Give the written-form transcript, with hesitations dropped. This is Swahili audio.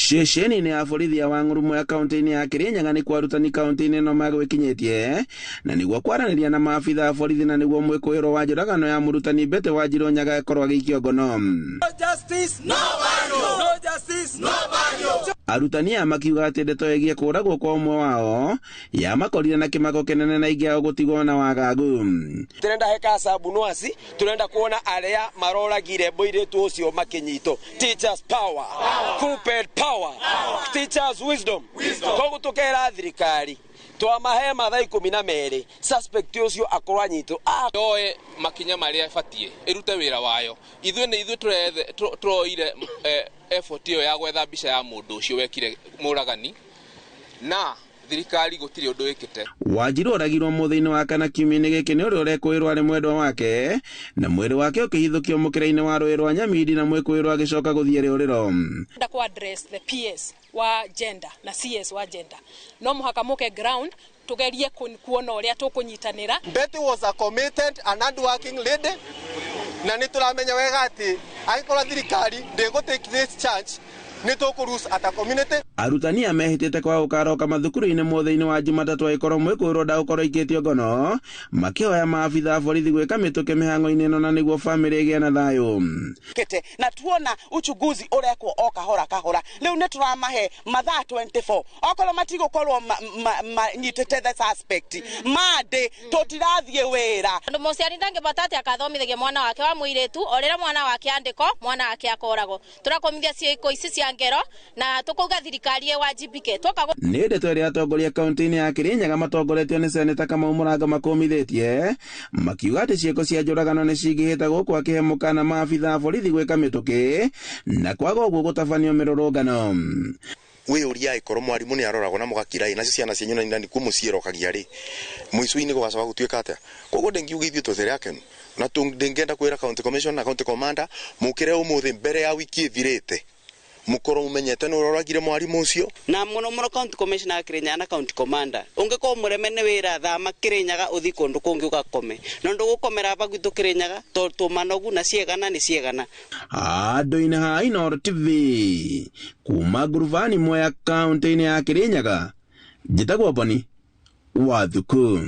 Ceceni-inĩ ya borithi ya Wang'urumo ya kaunti-inĩ ya Kirinyaga nĩ kwa arutani kaunti-inĩ ĩno magwĩkinyĩtie na nĩguo kwaranĩria na maabitha a borithi na nĩguo mwĩkũĩrwo wa njũragano ya mũrutani Mbete Wanjiru Nyaga ĩkorwo agĩikio ngono. No justice, no banyo. No justice, no banyo. Arutani aya makiuga atĩ ndeto ĩgiĩ kũragwo kwa ũmwe wao yamakorire na kĩmako kĩnene na ingĩ ao gũtigwo na wagagu. Turenda heka sabu nwasi, turenda kuona aria maroragire mũirĩtu ũcio makinyito. Teachers power, pulpit power, teachers wisdom. Koguo tukera thirikari twamahe mathaa 12 suspect ũcio akorwo anyitwo oe makinya maria abatie irute wira wayo. Ithuĩ turoire effort iyo ya gwetha mbica ya mũndũ ũcio wekire mũragani na thirikari gũtirĩ ũndũ wĩkĩte. Wanjiru oragirwo mũthĩ-inĩ wa kana kiumia-inĩ gĩkĩ nĩ ũrĩa ũrekũĩrwo arĩ mwendwa wake na mwĩrĩ wake ũkĩhithũkio mũkĩra-inĩ wa rũĩ rwa Nyamindi na mwĩkũĩrwo agĩcoka gũthiĩ rĩũrĩro. Ku address the PS wa gender na CS wa gender no muhaka muke ground tugerie kuona ũrĩa tũkũnyitanĩra. Betty was a committed and hard-working lady na nĩtũramenya wega atĩ angĩkorwo thirikari ndĩgũtake this charge nĩtũkũruce ata community. Arutani amehĩtĩte kwa gũkaroka mathukuru-inĩ mũthĩ-inĩ wa Jumatatũ agĩkorwo mwĩkũĩrwo ndagũkorwo ikĩtio ngono makĩhoya maabitha a borithi gwĩka mĩtũkĩ mĩhang'o-inĩ ĩno na nĩguo bamĩrĩ ĩgĩe na thayũ. Na tuona uchunguzi ũrekwo o kahora kahora rĩu nĩtũramahe mathaa 24 okorwo matigũkorwo manyitĩte the suspect mande tũtirathiĩ wĩra. Andũ mũciari ndangĩbota atĩ akathomithagia mwana wake wa mũirĩtu o rĩrĩa mwana wake andĩko mwana wake akoragwo. Tũrakomithia ciĩko ici cia ngero na tũkauga thirikari wajibike. Nĩ ndeto ĩrĩa atongoria kaunti-inĩ ya Kirinyaga matongoretio nĩ Seneta Kamau Mũranga makũmithĩtie makiuga atĩ ciĩko cia njũragano nĩ cingĩhĩte gũkũ akĩhe mũkana maabitha a borithi gwĩka mĩtũkĩ na kwaga ũguo gũtabanio mĩrũrũngano. Wĩũria ĩkorwo mwarimũ nĩ aroragwo na mũgakirai nacio ciana cianyu na nĩ kuo mũciĩrokagia rĩ mũico-inĩ gũgacoka gũtuĩka atĩa. Koguo ndĩngiuga ithuĩ tũthere akenu na ndĩngĩenda kwĩra county commission na county commander mũkĩre ũmũthĩ mbere ya wiki ĩthirĩte mukorwo mumenyete nĩ ũroragire mwarimũ ũcio. Na mũno county commissioner ya Kirinyaga na county commander ũngĩkorwo mũremene wĩra thama Kirinyaga ũthi kũndũ kũngĩ ũgakome na ndũgũkomera hapa gwitũ Kirinyaga tũmanogu na ciegana nĩ ciegana. Handũ-inĩ ha Inooro TV kuma nguruvani Mwea kaunti-inĩ ya Kirinyaga njĩtagwo Boni Wathuku.